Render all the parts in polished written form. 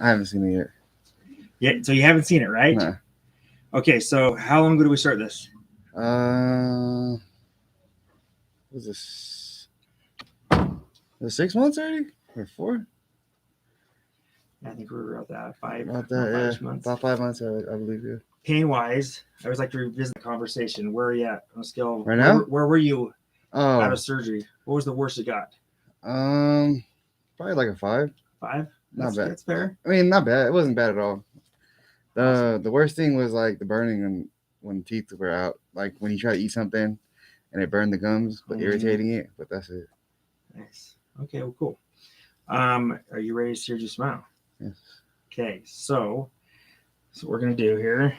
I haven't seen it yet. Yeah, so you haven't seen it, right? Nah. Okay, so how long ago did we start this? What was this? Was it 6 months already? Or 4? I think we were about that About that, yeah. months. About 5 months, I believe, yeah. Pain wise, I always like to revisit the conversation. Where are you at on a scale? Right now? Where were you out Oh, of surgery? What was the worst you got? probably like a 5. 5? Not bad. That's fair. I mean, not bad. It wasn't bad at all. The worst thing was like the burning and when teeth were out. Like when you try to eat something and it burned the gums, but irritating it. But that's it. Nice. Okay, well, cool. Are you ready to see your smile? Yes. Okay, so what we're gonna do here.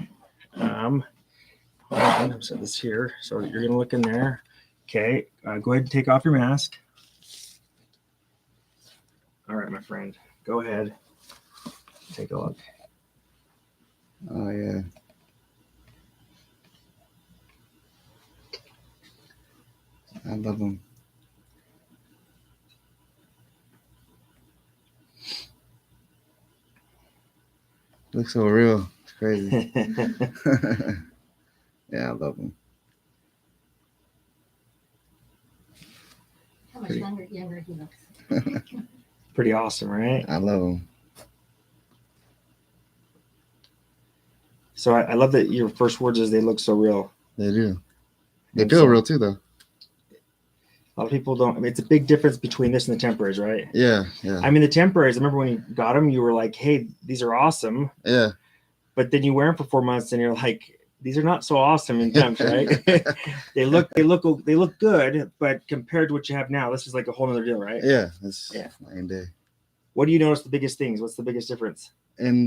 I'll set this here. So you're gonna look in there. Okay, go ahead and take off your mask. All right, my friend, go ahead. Take a look. Oh yeah. I love them. Looks so real. It's crazy. Yeah, I love them. How much younger he looks. Pretty awesome, right? I love them. So I love that your first words is they look so real. They do. They feel real too, though. A lot of people don't. I mean, it's a big difference between this and the temporaries, right? Yeah, yeah. I mean, the temporaries, I remember when you got them, you were like, hey, these are awesome. Yeah. But then you wear them for 4 months and you're like, these are not so awesome in temps, right? they look good, but compared to what you have now, this is like a whole other deal, right? Yeah, it's night and day. What do you notice the biggest things? What's the biggest difference? In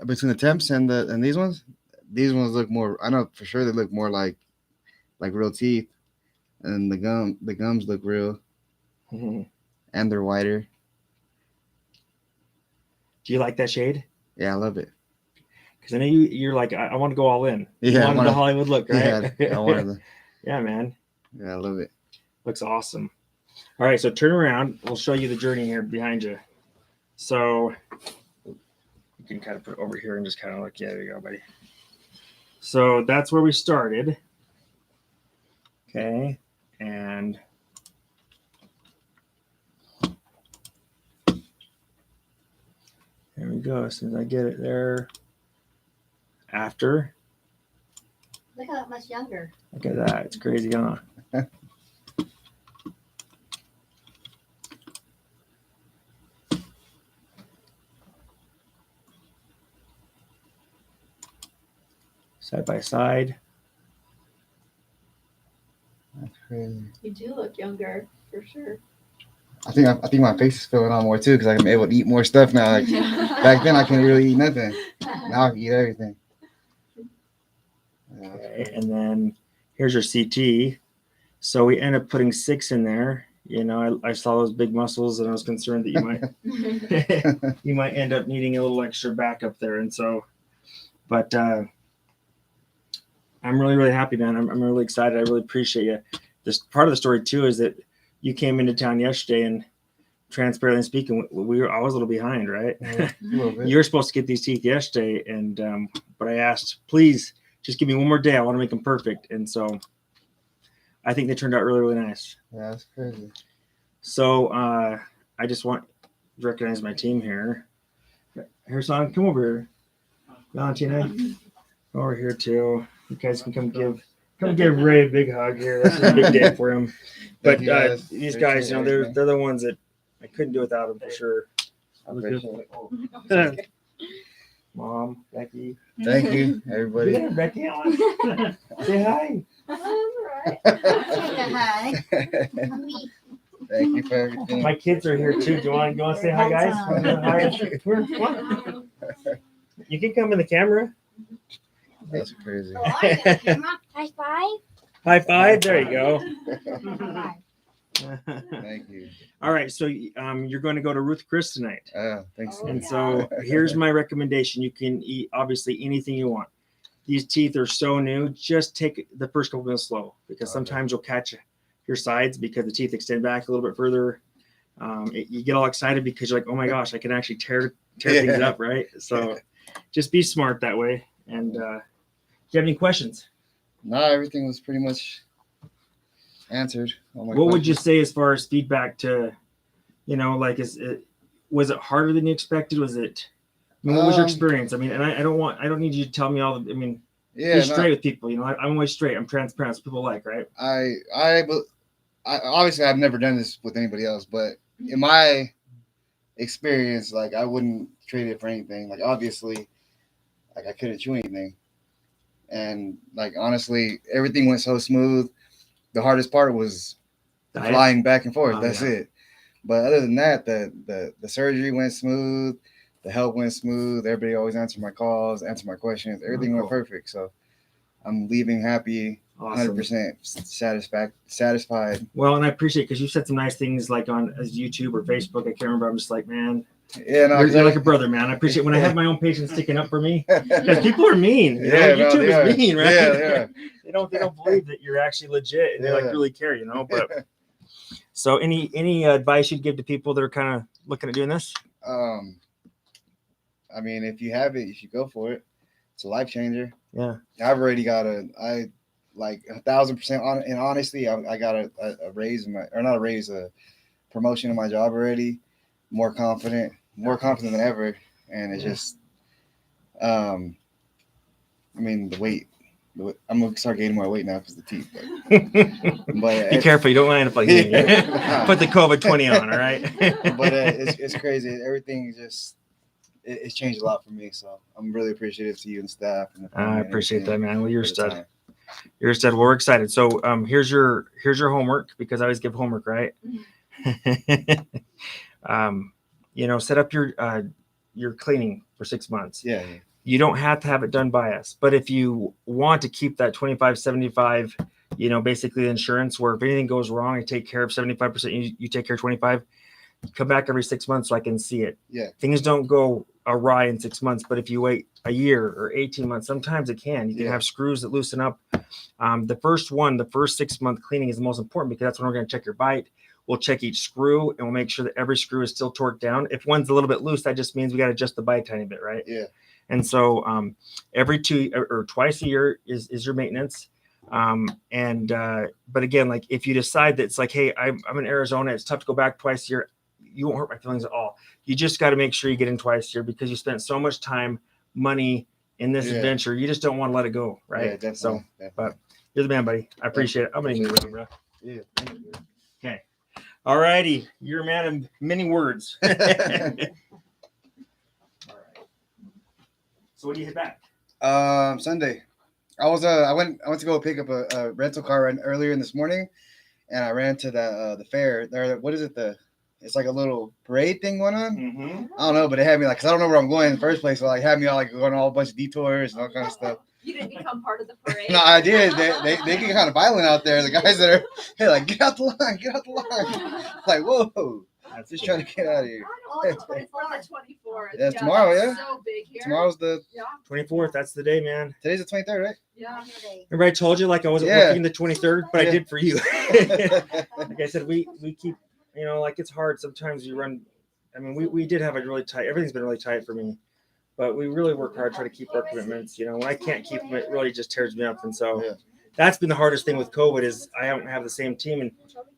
between the temps and these ones look more. I know for sure they look more like real teeth, and the gums look real, and they're whiter. Do you like that shade? Yeah, I love it. Because I know you're like, I want to go all in. Yeah, you wanted the Hollywood look, right? Yeah, I wanted the. Yeah, man. Yeah, I love it. Looks awesome. All right, so turn around. We'll show you the journey here behind you. So you can kind of put it over here and just kind of look. Yeah, there you go, buddy. So that's where we started. Okay, and there we go. As soon as I get it there. After. Look how much younger. Look at that. It's crazy, huh? Side by side. That's crazy. You do look younger, for sure. I think my face is filling on more too because I'm able to eat more stuff now. Like back then, I couldn't really eat nothing. Now I can eat everything. Okay, and then here's your CT. So we end up putting 6 in there. You know, I saw those big muscles and I was concerned that you might end up needing a little extra backup there. And so, but I'm really, really happy, man. I'm really excited. I really appreciate you. This part of the story too is that you came into town yesterday, and transparently speaking, I was a little behind, right? Yeah, a little bit. You were supposed to get these teeth yesterday, and but I asked, please just give me one more day. I want to make them perfect. And so I think they turned out really, really nice. Yeah, that's crazy. So I just want to recognize my team here. Here's on, come over here. Valentina, come over here too. You guys can come give Ray a big hug here. This is a big day for him. But these guys, you know, they're the ones that I couldn't do without them for sure. Mom, Becky. Thank you, everybody. Yeah, Becky, say hi. Hi. Thank you for everything. My kids are here too. Do you want to say hi, guys? Hi. You can come in the camera. That's crazy. High five. High five. There you go. Thank you. All right, so you're going to go to Ruth Chris tonight. Thanks. Oh, And yeah. so here's my recommendation. You can eat obviously anything you want. These teeth are so new. Just take the first couple minutes slow because sometimes you'll catch your sides because the teeth extend back a little bit further. you get all excited because you're like, oh my gosh, I can actually tear things up, right? So just be smart that way. And do you have any questions? No, everything was pretty much answered. What would you say as far as feedback to, like, was it harder than you expected? Was it, what was your experience? I mean, and I don't need you to tell me all the, be straight with people, I'm always straight. I'm transparent. So people like, right? I obviously I've never done this with anybody else, but in my experience, like I wouldn't trade it for anything. Like obviously, like I couldn't chew anything. And like honestly, everything went so smooth. The hardest part was flying back and forth. That's it. But other than that, the surgery went smooth. The help went smooth. Everybody always answered my calls, answered my questions. Everything went perfect. So I'm leaving happy, awesome. 100% satisfied. Well, and I appreciate because you said some nice things like on YouTube or Facebook. I can't remember. I'm just like, man. Yeah, no, you're like a brother, man. I appreciate when I have my own patients sticking up for me because people are mean. YouTube is mean, right? Yeah. they don't believe that you're actually legit and they like really care, But so any advice you'd give to people that are kind of looking at doing this? I mean, if you have it, you should go for it. It's a life changer. Yeah, I've already got I like 1,000% on it. And honestly, I got a raise a promotion in my job already. More confident than ever. And it's just, I mean, the weight. I'm gonna start gaining more weight now because of the teeth. But be careful, you don't land up like me. Put the COVID 20 on, all right? But it's crazy. Everything just it's changed a lot for me. So I'm really appreciative to you and staff. And I appreciate that, man. Well, you're a stud. You're a stud. Well, we're excited. So here's your homework because I always give homework, right? Set up your cleaning for 6 months. Yeah. You don't have to have it done by us, but if you want to keep that 25-75, basically the insurance where if anything goes wrong, I take care of 75%, you take care of 25, come back every 6 months so I can see it. Yeah. Things don't go awry in 6 months, but if you wait a year or 18 months, sometimes it can. You can have screws that loosen up. The first 6-month cleaning is the most important because that's when we're going to check your bite. We'll check each screw and we'll make sure that every screw is still torqued down. If one's a little bit loose, that just means we got to adjust the bite a tiny bit, right? Yeah. And so every 2 or twice a year is your maintenance. But again, like if you decide that it's like, hey, I'm in Arizona, it's tough to go back twice a year, you won't hurt my feelings at all. You just got to make sure you get in twice a year because you spent so much time, money in this adventure. You just don't want to let it go, right? Yeah, definitely. So, but you're the man, buddy. I appreciate it. I'm going to need you, bro. Yeah, thank you. Okay. All righty. You're a man of many words. All right. So when do you hit back? Sunday. I went to go pick up a rental car earlier in this morning, and I ran to the fair. There, what is it? It's like a little parade thing going on. Mm-hmm. I don't know, but it had me like, cause I don't know where I'm going in the first place. So like, had me all like going on a bunch of detours and all kind of stuff. You didn't become part of the parade. No, I did. They get kind of violent out there. The guys that are, hey, like, get out the line. Like, whoa. I'm just trying to get out of here. Oh, it's 24th. Yeah, it's tomorrow, yeah. So big here. Tomorrow's the 24th. That's the day, man. Today's the 23rd, right? Yeah. Remember I told you like I wasn't working the 23rd, but I did for you. Like I said, we keep, like it's hard. Sometimes you run. I mean, we did have a really tight. Everything's been really tight for me, but we really work hard to try to keep our commitments. When I can't keep them, it really just tears me up. And so that's been the hardest thing with COVID is I don't have the same team. And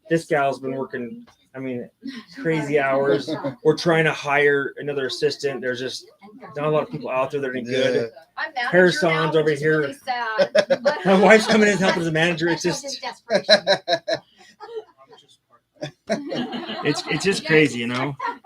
this gal's been working. I mean, crazy hours. We're trying to hire another assistant. There's just not a lot of people out there that are any good. Harrison's over here. Really sad. My wife's coming in and helping as a manager. It's just it's just crazy,